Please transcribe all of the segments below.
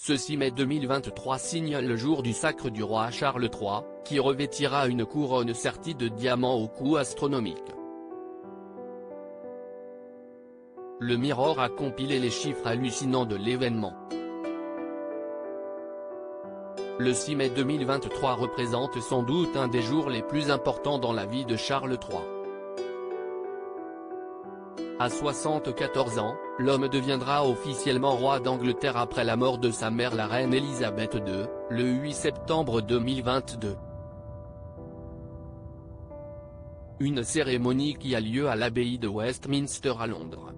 Ce 6 mai 2023 signe le jour du sacre du roi Charles III, qui revêtira une couronne sertie de diamants au coût astronomique. Le Mirror a compilé les chiffres hallucinants de l'événement. Le 6 mai 2023 représente sans doute un des jours les plus importants dans la vie de Charles III. À 74 ans, l'homme deviendra officiellement roi d'Angleterre après la mort de sa mère la reine Elisabeth II, le 8 septembre 2022. Une cérémonie qui a lieu à l'abbaye de Westminster à Londres.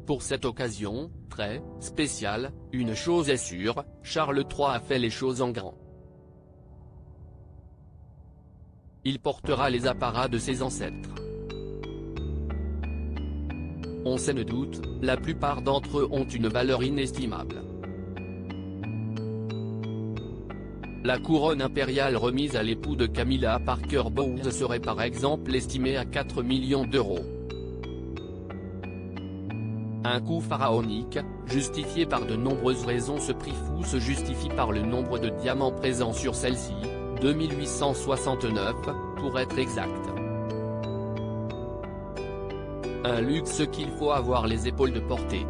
Pour cette occasion, très spéciale, une chose est sûre, Charles III a fait les choses en grand. Il portera les apparats de ses ancêtres. On sait ne doute, la plupart d'entre eux ont une valeur inestimable. La couronne impériale remise à l'époux de Camilla Parker Bowles serait par exemple estimée à 4 millions d'euros. Un coût pharaonique, justifié par de nombreuses raisons. Ce prix fou se justifie par le nombre de diamants présents sur celle-ci, 2869, pour être exact. Un luxe qu'il faut avoir les épaules de porter.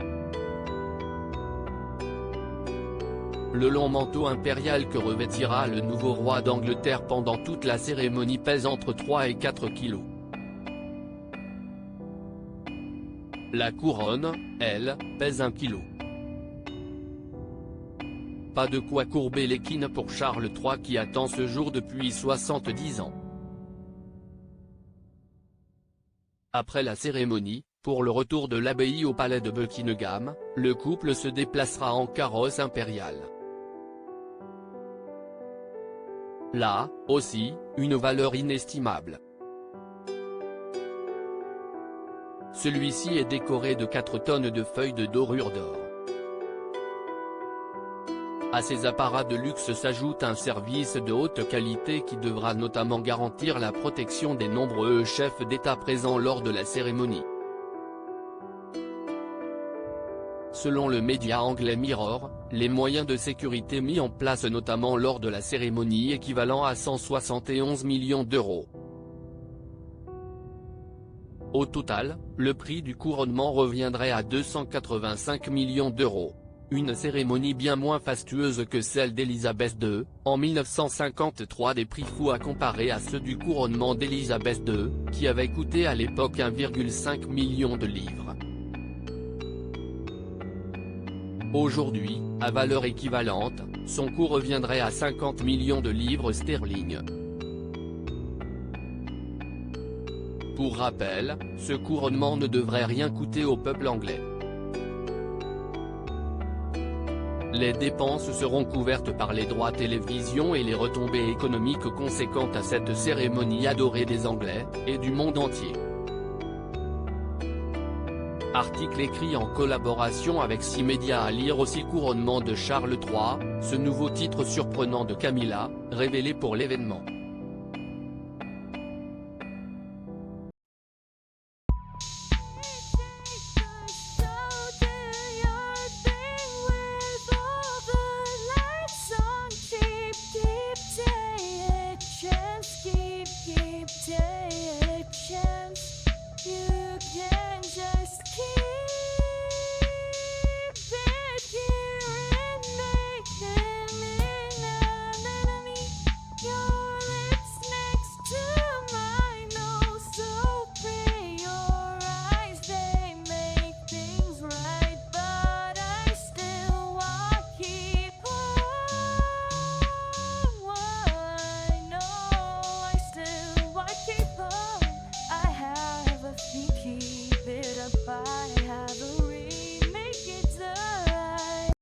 Le long manteau impérial que revêtira le nouveau roi d'Angleterre pendant toute la cérémonie pèse entre 3 et 4 kilos. La couronne, elle, pèse 1 kilo. Pas de quoi courber l'équine pour Charles III qui attend ce jour depuis 70 ans. Après la cérémonie, pour le retour de l'abbaye au palais de Buckingham, le couple se déplacera en carrosse impériale. Là, aussi, une valeur inestimable. Celui-ci est décoré de 4 tonnes de feuilles de dorure d'or. À ces apparats de luxe s'ajoute un service de haute qualité qui devra notamment garantir la protection des nombreux chefs d'État présents lors de la cérémonie. Selon le média anglais Mirror, les moyens de sécurité mis en place notamment lors de la cérémonie équivalent à 171 millions d'euros. Au total, le prix du couronnement reviendrait à 285 millions d'euros. Une cérémonie bien moins fastueuse que celle d'Élisabeth II, en 1953. Des prix fous à comparer à ceux du couronnement d'Élisabeth II, qui avait coûté à l'époque 1,5 million de livres. Aujourd'hui, à valeur équivalente, son coût reviendrait à 50 millions de livres sterling. Pour rappel, ce couronnement ne devrait rien coûter au peuple anglais. Les dépenses seront couvertes par les droits télévision et les retombées économiques conséquentes à cette cérémonie adorée des Anglais, et du monde entier. Article écrit en collaboration avec 6 médias à lire aussi. Couronnement de Charles III, ce nouveau titre surprenant de Camilla, révélé pour l'événement.